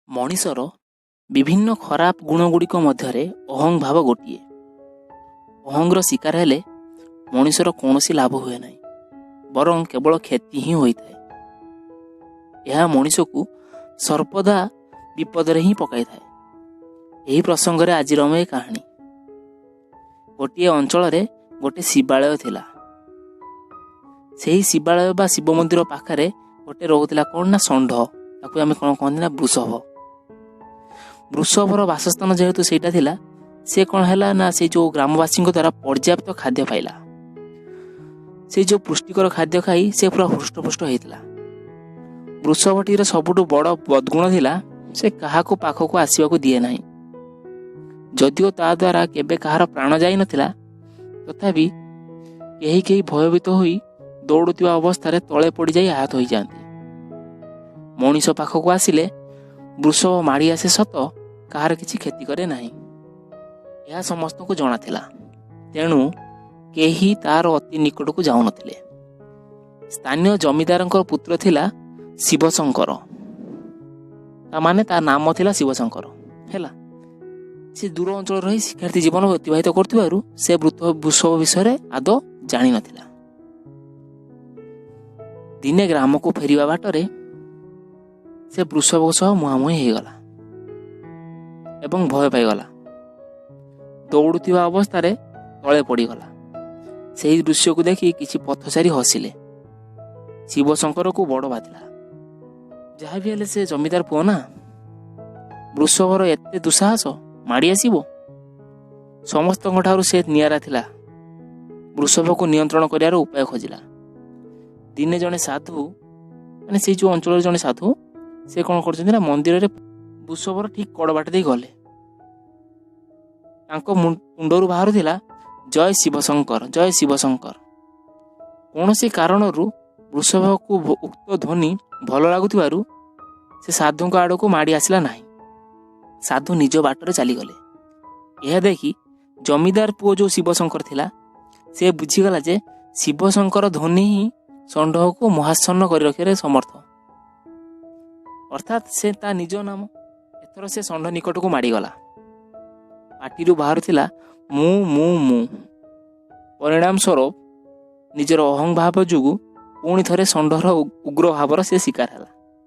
ମଣିଷର ବିଭିନ୍ନ ଖରାପ ଗୁଣଗୁଡ଼ିକ ମଧ୍ୟରେ ଅହଂ ଭାବ ଗୋଟିଏ। ଅହଂର ଶିକାର ହେଲେ ମଣିଷର କୌଣସି ଲାଭ ହୁଏ ନାହିଁ, ବରଂ କେବଳ କ୍ଷତି ହିଁ ହୋଇଥାଏ। ଏହା ମଣିଷକୁ ସର୍ବଦା ବିପଦରେ ହିଁ ପକାଇଥାଏ। ଏହି ପ୍ରସଙ୍ଗରେ ଆଜିର ଆମ ଏ କାହାଣୀ। ଗୋଟିଏ ଅଞ୍ଚଳରେ ଗୋଟିଏ ଶିବାଳୟ ଥିଲା। ସେହି ଶିବାଳୟ ବା ଶିବ ମନ୍ଦିର ପାଖରେ ଗୋଟେ ରହୁଥିଲା କ'ଣ ନା ଷଣ୍ଢ। ତାକୁ ଆମେ କ'ଣ କହନ୍ତି ନା ବୃଷଭ। ବୃଷଭର ବାସସ୍ଥାନ ଯେହେତୁ ସେଇଟା ଥିଲା, ସେ କ'ଣ ହେଲା ନା ସେ ଯେଉଁ ଗ୍ରାମବାସୀଙ୍କ ଦ୍ୱାରା ପର୍ଯ୍ୟାପ୍ତ ଖାଦ୍ୟ ପାଇଲା। ସେ ଯେଉଁ ପୁଷ୍ଟିକର ଖାଦ୍ୟ ଖାଇ ସେ ପୁରା ହୃଷ୍ଟପୃଷ୍ଟ ହେଇଥିଲା। ବୃଷଭଟିର ସବୁଠୁ ବଡ଼ ବଦଗୁଣ ଥିଲା, ସେ କାହାକୁ ପାଖକୁ ଆସିବାକୁ ଦିଏ ନାହିଁ। ଯଦିଓ ତା ଦ୍ୱାରା କେବେ କାହାର ପ୍ରାଣ ଯାଇନଥିଲା, ତଥାପି କେହି କେହି ଭୟଭୀତ ହୋଇ ଦୌଡ଼ୁଥିବା ଅବସ୍ଥାରେ ତଳେ ପଡ଼ିଯାଇ ଆହତ ହୋଇଯାଆନ୍ତି। ମଣିଷ ପାଖକୁ ଆସିଲେ ବୃଷଭ ମାଡ଼ି ଆସେ ସତ, କାହାର କିଛି କ୍ଷତି କରେ ନାହିଁ। ଏହା ସମସ୍ତଙ୍କୁ ଜଣାଥିଲା, ତେଣୁ କେହି ତାର ଅତି ନିକଟକୁ ଯାଉନଥିଲେ। ସ୍ଥାନୀୟ ଜମିଦାରଙ୍କ ପୁତ୍ର ଥିଲା ଶିବଶଙ୍କର। ତାମାନେ ତା ନାମ ଥିଲା ଶିବଶଙ୍କର ହେଲା। ସେ ଦୂର ଅଞ୍ଚଳରେ ରହି ଶିକ୍ଷାର୍ଥୀ ଜୀବନ ଅତିବାହିତ କରୁଥିବାରୁ ସେ ବୃଷଭ ବିଷୟରେ ଆଦୌ ଜାଣିନଥିଲା। ଦିନେ ଗ୍ରାମକୁ ଫେରିବା ବାଟରେ ସେ ବୃଷଭ ସହ ମୁହାଁମୁହିଁ ହେଇଗଲା ଏବଂ ଭୟ ପାଇଗଲା। ଦୌଡ଼ୁଥିବା ଅବସ୍ଥାରେ ତଳେ ପଡ଼ିଗଲା। ସେହି ଦୃଶ୍ୟକୁ ଦେଖି କିଛି ପଥଚାରୀ ହସିଲେ। ଶିବଶଙ୍କରକୁ ବଡ଼ ବାଧିଲା। ଯାହା ବି ହେଲେ ସେ ଜମିଦାର ପୁଅ ନା, ବୃଷଭର ଏତେ ଦୁଃସାହସ, ମାଡ଼ି ଆସିବ। ସମସ୍ତଙ୍କ ଠାରୁ ସେ ନିଆରା ଥିଲା। ବୃଷଭକୁ ନିୟନ୍ତ୍ରଣ କରିବାର ଉପାୟ ଖୋଜିଲା। ଦିନେ ଜଣେ ସାଧୁ, ମାନେ ସେଇ ଯେଉଁ ଅଞ୍ଚଳରେ ଜଣେ ସାଧୁ, ସେ କ'ଣ କରୁଛନ୍ତି ନା ମନ୍ଦିରରେ ବୃଷଭର ଠିକ୍ କଡ଼ ବାଟ ଦେଇ ଗଲେ। ତାଙ୍କ ମୁଣ୍ଡରୁ ବାହାରୁଥିଲା ଜୟ ଶିବଶଙ୍କର, ଜୟ ଶିବଶଙ୍କର। କୌଣସି କାରଣରୁ ବୃଷଭକୁ ଉକ୍ତ ଧ୍ୱନି ଭଲ ଲାଗୁଥିବାରୁ ସେ ସାଧୁଙ୍କ ଆଡ଼କୁ ମାଡ଼ି ଆସିଲା ନାହିଁ। ସାଧୁ ନିଜ ବାଟରେ ଚାଲିଗଲେ। ଏହା ଦେଖି ଜମିଦାର ପୁଅ ଯେଉଁ ଶିବଶଙ୍କର ଥିଲା, ସେ ବୁଝିଗଲା ଯେ ଶିବଶଙ୍କର ଧ୍ୱନି ହିଁ ଷଣ୍ଢକୁ ମୋହାଚ୍ଛନ୍ନ କରି ରଖିବାରେ ସମର୍ଥ। ଅର୍ଥାତ୍ ସେ ତା ନିଜ ନାମ। ଏଥର ସେ ଷଣ୍ଢ ନିକଟକୁ ମାଡ଼ିଗଲା। ପାଟିରୁ ବାହାରୁଥିଲା ମୁଁ ମୁଁ ମୁଁ। ପରିଣାମ ସ୍ୱରୂପ ନିଜର ଅହଂ ଭାବ ଯୋଗୁଁ ପୁଣି ଥରେ ଷଣ୍ଢର ଉଗ୍ର ଭାବର ସେ ଶିକାର ହେଲା।